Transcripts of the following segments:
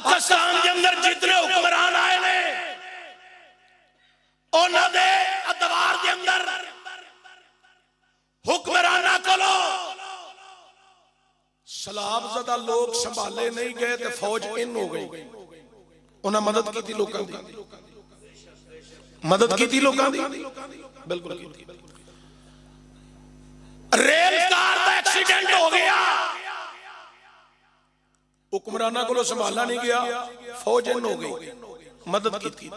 पाकिस्तान के अंदर जितने हुक्मरान आए ने उन्होंने अदवार के अंदर हुक्मराना कोलो सलाबज़दा लोग संभाले नहीं गए तो फौज इन हो गई। उन्हें मदद की थी, लोगों की मदद की थी, लोगों की बिल्कुल की थी। रेल कार का एक्सीडेंट हो गया, हुक्मराना को संभाला नहीं गया, फौज इन हो गई, मदद की थी।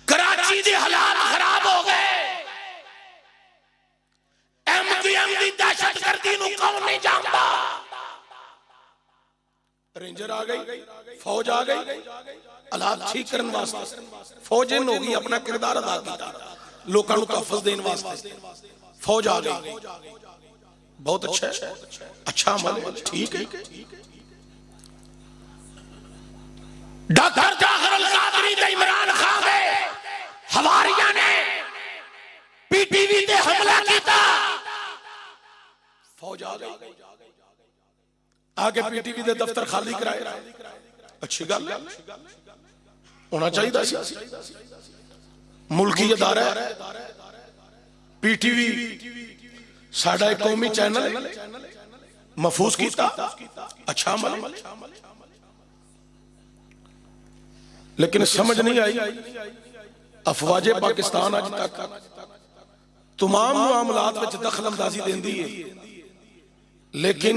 कराची के हालात खराब हो गए, एमक्यूएम की दहशतगर्दी नूं कौन नहीं जानता। रेंजर आ गई, फौज आ गई, हालात ठीक करने वास्ते फौज इन हो गई, अपना किरदार अदा किया, लोगों को तहफ़्फ़ुज़ देने वास्ते फौज आ गई। बहुत अच्छा है, अच्छा अमल है, ठीक है। डॉक्टर जाफर अल-कादरी ते इमरान खान दे हवारियां ने पीटीवी ते हमला किया, फौज आ गई, आके पीटीवी दे दफ्तर खाली कराए। अच्छी गल है, होना चाहिए। मुल्की अदारा पीटीवी साडा एक कौमी चैनल महफूज किया, अच्छा अमल। लेकिन समझ नहीं आई, अफवाजे पाकिस्तान अज तक तमाम मामलात में दखल अंदाजी देंदी है, लेकिन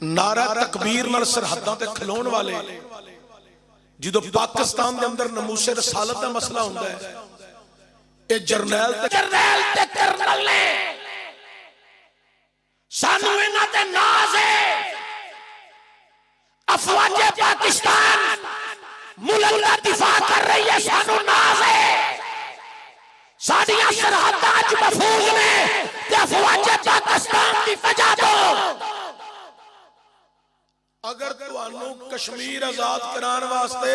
नारा तकबीर नाल सरहदां ते खलोण वाले जो पाकिस्तान के अंदर नमूसे रसालत का मसला होता है, ये जरनैल ते कर्नल ने सानू इन्हां ते नाज है। अफवाजे पाकिस्तान मुल्क का दिफा कर रही है, सानू नाज है। साडियां सरहदां अज महफूज ने ते अफवाजे पाकिस्तान की वजह तो। अगर तुहानू कश्मीर आजाद कराने वास्ते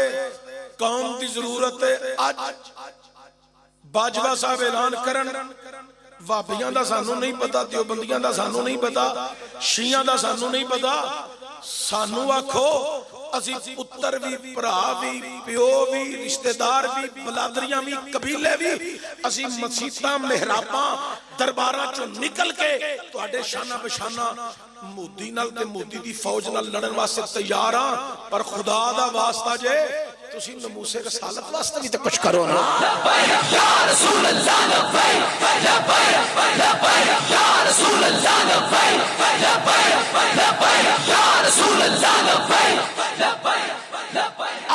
कौम की जरूरत है, अज बाजवा साहब ऐलान करन, वाबियां दा सानू नहीं पता, देवबंदियां दा सानू नहीं पता, शिया दा सानू नहीं पता, सानू आखो असी पुत्र भी, भरा भी, प्यो भी, रिश्तेदार भी, बलादरियां भी, कबीले भी, असी मसीतां मेहराबां दरबारां चों निकल के तुहाडे शाना बशाना मोदी नाल ते मोदी दी फौज नाल लड़न वास्ते तैयार हां। पर खुदा दा वास्ता जे तुसी नमूसे रसालत वास्ते भी तो कुछ करो ना। या रसूल अल्लाह लब्बैक लब्बैक लब्बैक, या रसूल अल्लाह लब्बैक लब्बैक लब्बैक, या रसूल अल्लाह लब्बैक।